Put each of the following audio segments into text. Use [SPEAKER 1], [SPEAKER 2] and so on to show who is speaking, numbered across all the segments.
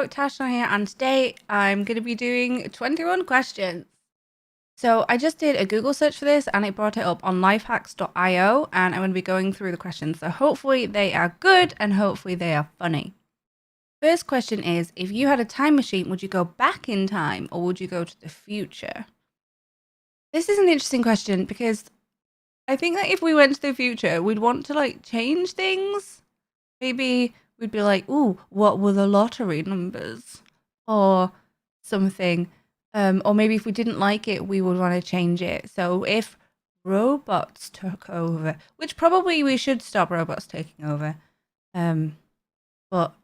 [SPEAKER 1] tashnarr here, and today I'm going to be doing 21 questions. So I just did a Google search for this and it brought it up on lifehacks.io, and I'm going to be going through the questions. So hopefully they are good and hopefully they are funny. First question is, if you had a time machine, would you go back in time or would you go to the future? This is an interesting question because I think that if we went to the future, we'd want to change things. Maybe we'd be like, ooh, what were the lottery numbers? Or something. Or maybe if we didn't like it, we would want to change it. So if robots took over, which probably we should stop robots taking over. But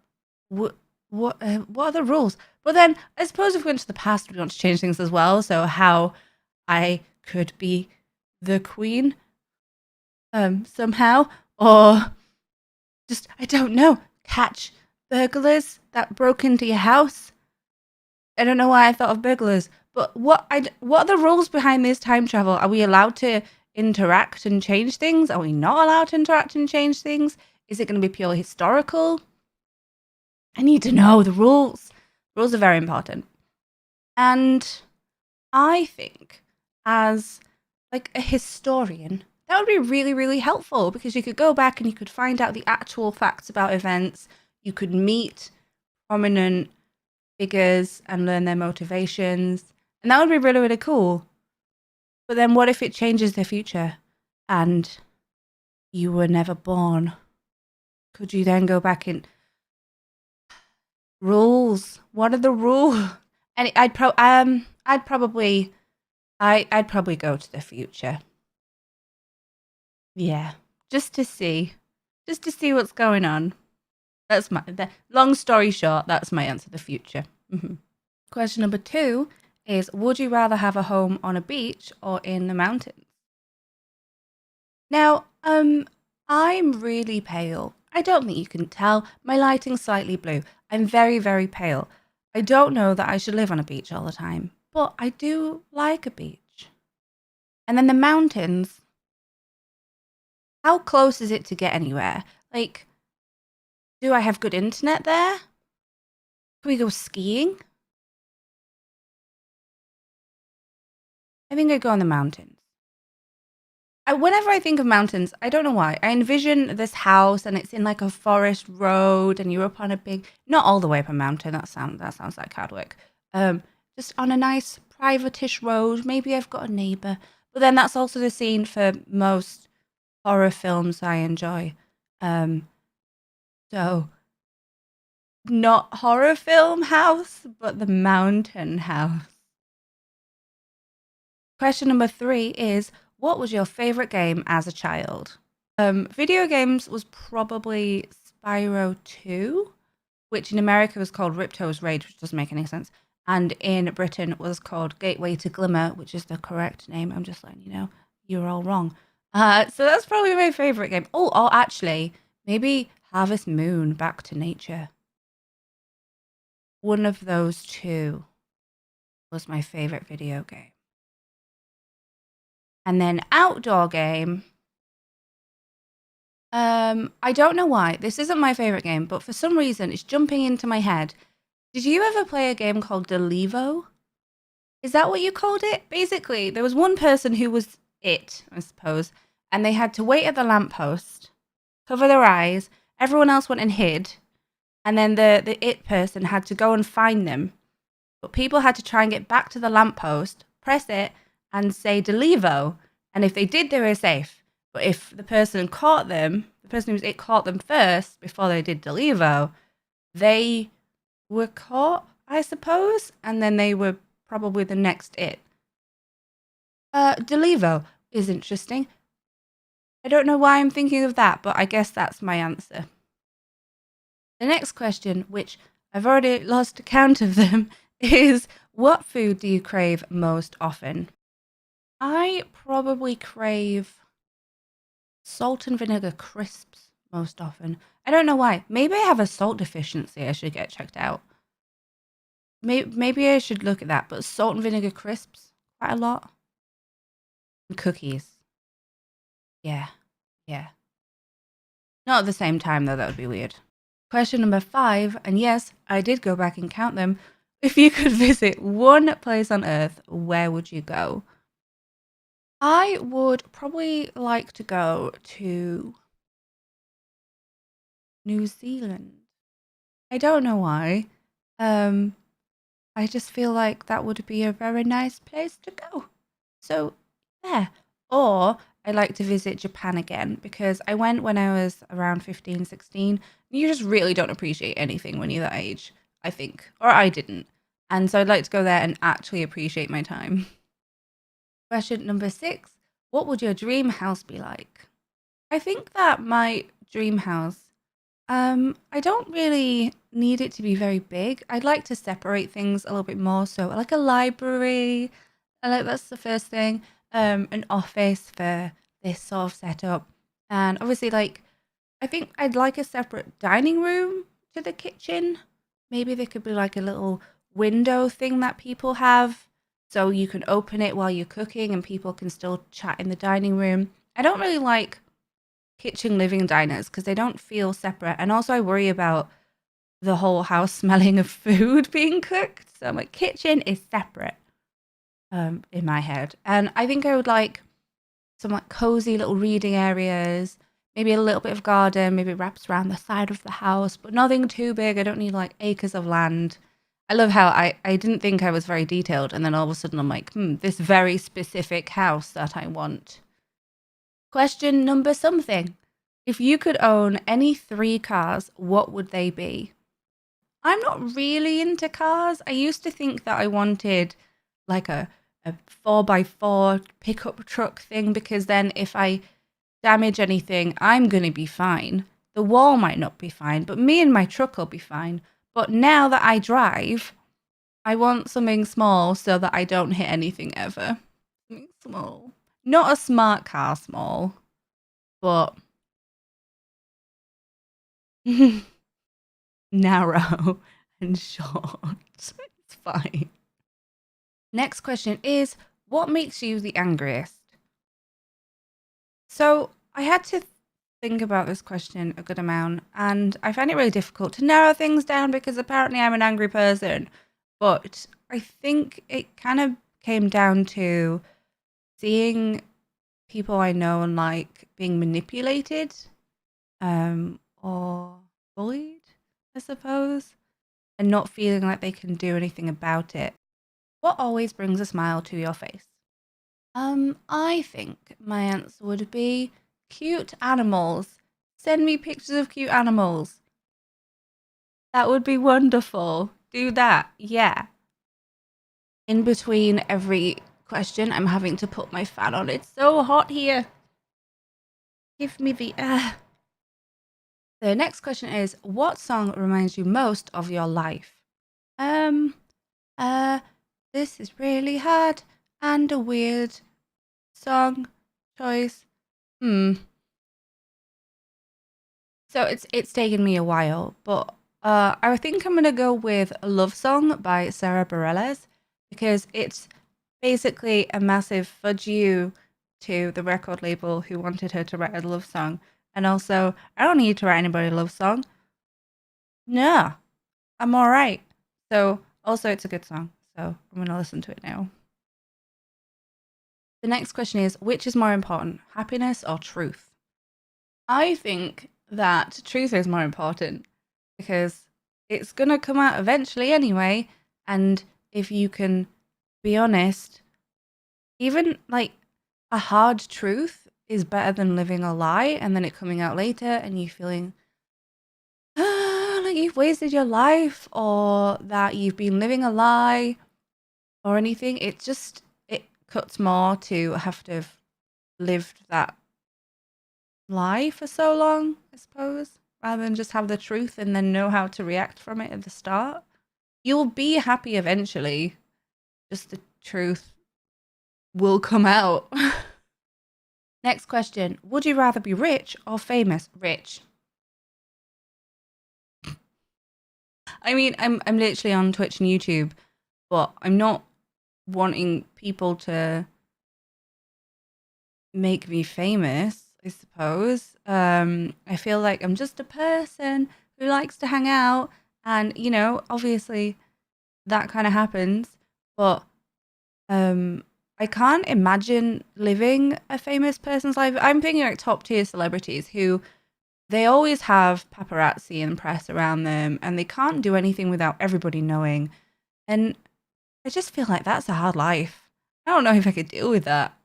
[SPEAKER 1] what are the rules? But then I suppose if we went to the past, we want to change things as well. So how I could be the queen somehow, or just, I don't know, catch burglars that broke into your house. I don't know why I thought of burglars, but what are the rules behind this time travel? Are we allowed to interact and change things? Are we not allowed to interact and change things? Is it going to be purely historical? I need to know the rules. Rules are very important. And I think as a historian, that would be really, really helpful because you could go back and you could find out the actual facts about events. You could meet prominent figures and learn their motivations. And that would be really, really cool. But then what if it changes the future and you were never born? Could you then go back in? Rules. What are the rules? And I'd probably go to the future. Yeah, just to see what's going on. That's long story short, that's my answer, the future. Question number 2 is, would you rather have a home on a beach or in the mountains? Now, I'm really pale. I don't think you can tell. My lighting's slightly blue. I'm very, very pale. I don't know that I should live on a beach all the time, but I do like a beach. And then the mountains, how close is it to get anywhere? Do I have good internet there? Can we go skiing? I think I'd go on the mountains. Whenever I think of mountains, I don't know why, I envision this house and it's in a forest road and you're up on a big, not all the way up a mountain, that sounds like hard work. Just on a nice private-ish road. Maybe I've got a neighbour. But then that's also the scene for most horror films I enjoy. So not horror film house, but the mountain house. Question number 3 is, what was your favorite game as a child? Video games was probably Spyro 2, which in America was called Ripto's Rage, which doesn't make any sense. And in Britain was called Gateway to Glimmer, which is the correct name. I'm just letting you know, you're all wrong. So that's probably my favorite game. Oh, or actually, maybe Harvest Moon, Back to Nature. One of those two was my favorite video game. And then outdoor game. I don't know why. This isn't my favorite game, but for some reason it's jumping into my head. Did you ever play a game called Delivo? Is that what you called it? Basically, there was one person who was it, I suppose, and they had to wait at the lamppost, cover their eyes, everyone else went and hid, and then the it person had to go and find them. But people had to try and get back to the lamppost, press it, and say Delivo. And if they did, they were safe. But if the person caught them, the person who was it caught them first before they did Delivo, they were caught, I suppose, and then they were probably the next it. Delivo is interesting. I don't know why I'm thinking of that, but I guess that's my answer. The next question, which I've already lost count of them, is, what food do you crave most often? I probably crave salt and vinegar crisps most often. I don't know why. Maybe I have a salt deficiency. I should get checked out. Maybe I should look at that. But salt and vinegar crisps, quite a lot. And cookies. Yeah. Not at the same time, though. That would be weird. Question number 5, and yes, I did go back and count them. If you could visit one place on Earth, where would you go? I would probably like to go to New Zealand. I don't know why. I just feel like that would be a very nice place to go. So, yeah. Or I'd like to visit Japan again because I went when I was around 15, 16. You just really don't appreciate anything when you're that age, I think. Or I didn't. And so I'd like to go there and actually appreciate my time. Question number 6. What would your dream house be like? I think that my dream house, I don't really need it to be very big. I'd like to separate things a little bit more. So like a library, that's the first thing. An office for this sort of setup. And obviously like I think I'd like a separate dining room to the kitchen. Maybe there could be like a little window thing that people have so you can open it while you're cooking and people can still chat in the dining room. I don't really like kitchen living diners because they don't feel separate. And also I worry about the whole house smelling of food being cooked. So my kitchen is separate in my head. And I think I would like some like cozy little reading areas, maybe a little bit of garden, maybe it wraps around the side of the house, but nothing too big. I don't need like acres of land. I love how I didn't think I was very detailed, and then all of a sudden I'm like, this very specific house that I want. Question number something. If you could own any 3 cars, what would they be? I'm not really into cars. I used to think that I wanted like a 4x4 pickup truck thing because then if I damage anything, I'm going to be fine. The wall might not be fine, but me and my truck will be fine. But now that I drive, I want something small so that I don't hit anything ever. Something small. Not a smart car small, but narrow and short. It's fine. Next question is, what makes you the angriest? So I had to think about this question a good amount, and I find it really difficult to narrow things down because apparently I'm an angry person. But I think it kind of came down to seeing people I know and like being manipulated, or bullied, I suppose, and not feeling like they can do anything about it. What always brings a smile to your face? I think my answer would be cute animals. Send me pictures of cute animals. That would be wonderful. Do that. Yeah. In between every question, I'm having to put my fan on. It's so hot here. Give me the air. The next question is, what song reminds you most of your life? Um, this is really hard and a weird song choice. So it's taken me a while, but I think I'm gonna go with a love song by Sarah Bareilles because it's basically a massive fudge you to the record label who wanted her to write a love song. And also, I don't need to write anybody a love song. No, I'm all right. So also, it's a good song. So I'm gonna listen to it now. The next question is, which is more important, happiness or truth? I think that truth is more important because it's going to come out eventually anyway. And if you can be honest, even like a hard truth is better than living a lie and then it coming out later and you feeling like you've wasted your life or that you've been living a lie or anything. It cuts more to have to have lived that lie for so long, I suppose, rather than just have the truth and then know how to react from it at the start. You'll be happy eventually, just the truth will come out. Next question. Would you rather be rich or famous? Rich. I mean, I'm literally on Twitch and YouTube, but I'm not wanting people to make me famous, I suppose. I feel like I'm just a person who likes to hang out. And, you know, obviously that kind of happens. But I can't imagine living a famous person's life. I'm thinking like top tier celebrities who they always have paparazzi and press around them and they can't do anything without everybody knowing. And I just feel like that's a hard life. I don't know if I could deal with that.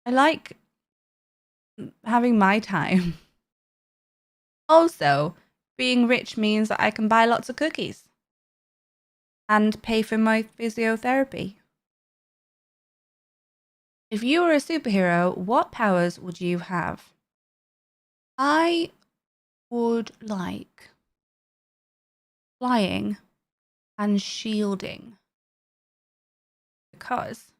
[SPEAKER 1] I like having my time. Also, being rich means that I can buy lots of cookies and pay for my physiotherapy. If you were a superhero, what powers would you have? I would like flying and shielding because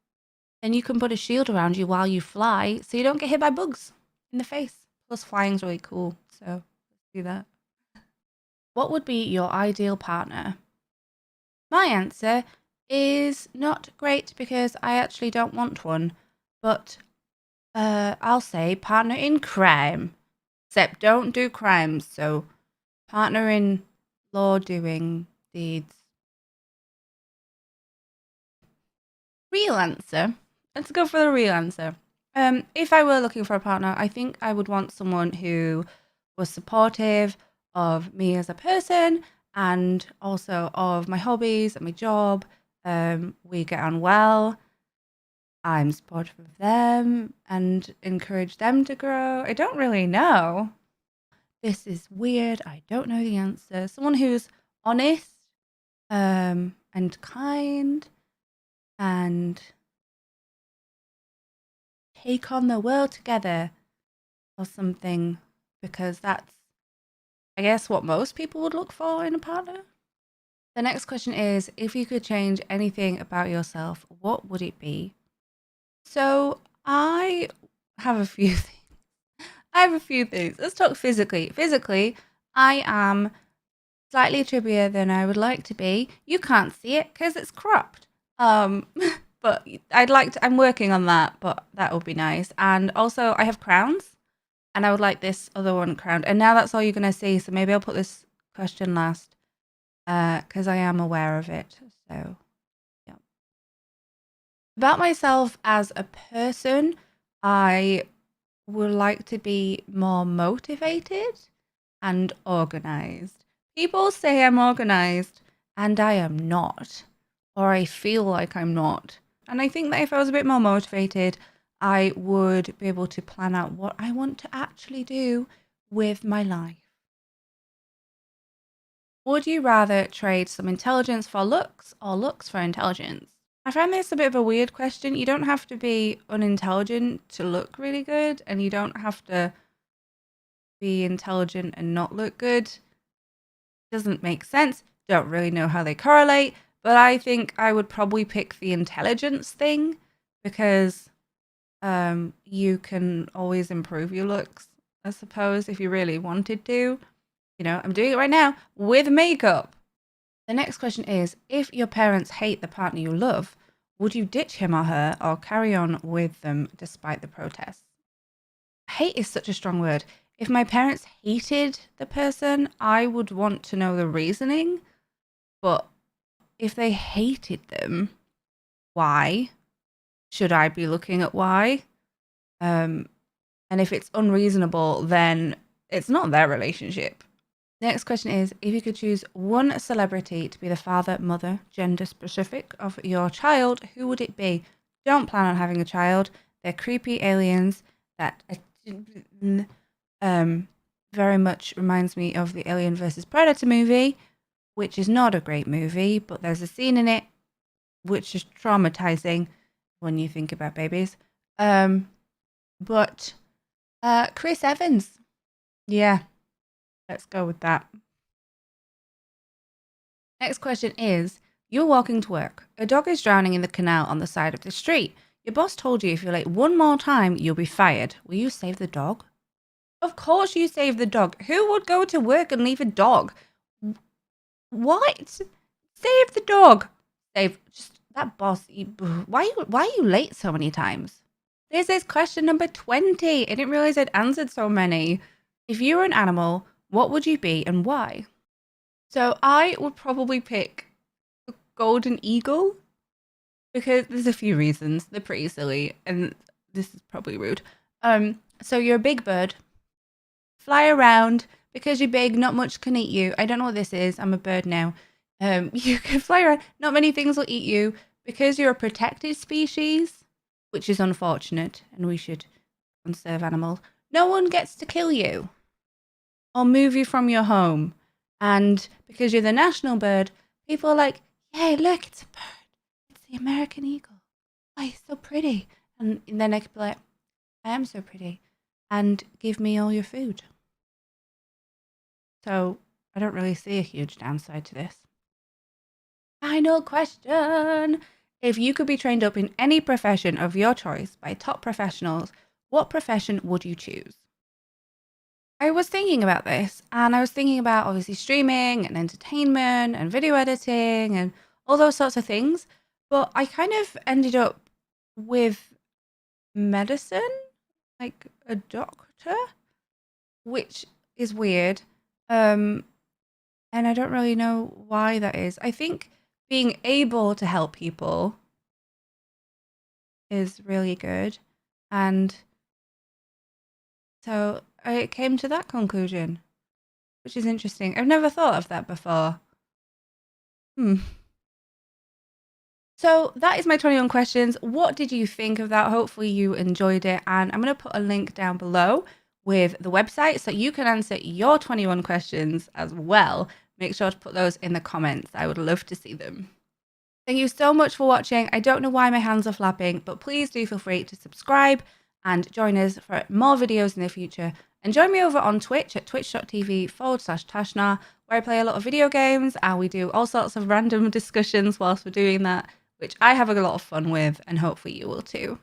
[SPEAKER 1] then you can put a shield around you while you fly so you don't get hit by bugs in the face. Plus, flying's really cool, so let's do that. What would be your ideal partner? My answer is not great because I actually don't want one, but I'll say partner in crime. Except don't do crimes, so partner in law doing deeds. Real answer. Let's go for the real answer. If I were looking for a partner, I think I would want someone who was supportive of me as a person and also of my hobbies and my job. We get on well. I'm supportive of them and encourage them to grow. I don't really know. This is weird. I don't know the answer. Someone who's honest, and kind and take on the world together or something, because that's, I guess, what most people would look for in a partner. The next question is, if you could change anything about yourself, what would it be? So I have a few things. Let's talk physically. Physically, I am slightly chubbier than I would like to be. You can't see it because it's cropped. But I'm working on that, but that would be nice. And also I have crowns and I would like this other one crowned. And now that's all you're going to see. So maybe I'll put this question last, because I am aware of it. So, yeah. About myself as a person, I would like to be more motivated and organized. People say I'm organized and I am not, or I feel like I'm not. And I think that if I was a bit more motivated, I would be able to plan out what I want to actually do with my life. Would you rather trade some intelligence for looks or looks for intelligence? I find this a bit of a weird question. You don't have to be unintelligent to look really good, and you don't have to be intelligent and not look good. Doesn't make sense. Don't really know how they correlate, but I think I would probably pick the intelligence thing because you can always improve your looks, I suppose, if you really wanted to. You know, I'm doing it right now with makeup. The next question is, if your parents hate the partner you love, would you ditch him or her or carry on with them despite the protests? Hate is such a strong word. If my parents hated the person, I would want to know the reasoning. But if they hated them, why? Should I be looking at why? And if it's unreasonable, then it's not their relationship. Next question is, if you could choose one celebrity to be the father, mother, gender specific of your child, who would it be? Don't plan on having a child. They're creepy aliens that very much reminds me of the Alien vs. Predator movie, which is not a great movie, but there's a scene in it which is traumatizing when you think about babies. But Chris Evans. Yeah, let's go with that. Next question is, you're walking to work. A dog is drowning in the canal on the side of the street. Your boss told you if you're late one more time, you'll be fired. Will you save the dog? Of course you save the dog. Who would go to work and leave a dog? What? Save the dog. Save just that boss. Why are you late so many times? This is question number 20. I didn't realize I'd answered so many. If you were an animal, what would you be and why? So I would probably pick a golden eagle because there's a few reasons. They're pretty silly, and this is probably rude. So you're a big bird, fly around because you're big. Not much can eat you. I don't know what this is. I'm a bird now. You can fly around. Not many things will eat you because you're a protected species, which is unfortunate, and we should conserve animals. No one gets to kill you or move you from your home. And because you're the national bird, people are like, "Yay, look, it's a bird. It's the American eagle. Oh, he's so pretty." And then I could be like, "I am so pretty. And give me all your food." So I don't really see a huge downside to this. Final question. If you could be trained up in any profession of your choice by top professionals, what profession would you choose? I was thinking about this, and I was thinking about obviously streaming and entertainment and video editing and all those sorts of things. But I kind of ended up with medicine, like a doctor, which is weird. And I don't really know why that is. I think being able to help people is really good. And so I came to that conclusion, which is interesting. I've never thought of that before. So that is my 21 questions. What did you think of that? Hopefully you enjoyed it. And I'm going to put a link down below with the website so you can answer your 21 questions as well. Make sure to put those in the comments. I would love to see them. Thank you so much for watching. I don't know why my hands are flapping, but please do feel free to subscribe and join us for more videos in the future. And join me over on Twitch at twitch.tv/tashnarr, where I play a lot of video games and we do all sorts of random discussions whilst we're doing that, which I have a lot of fun with, and hopefully you will too.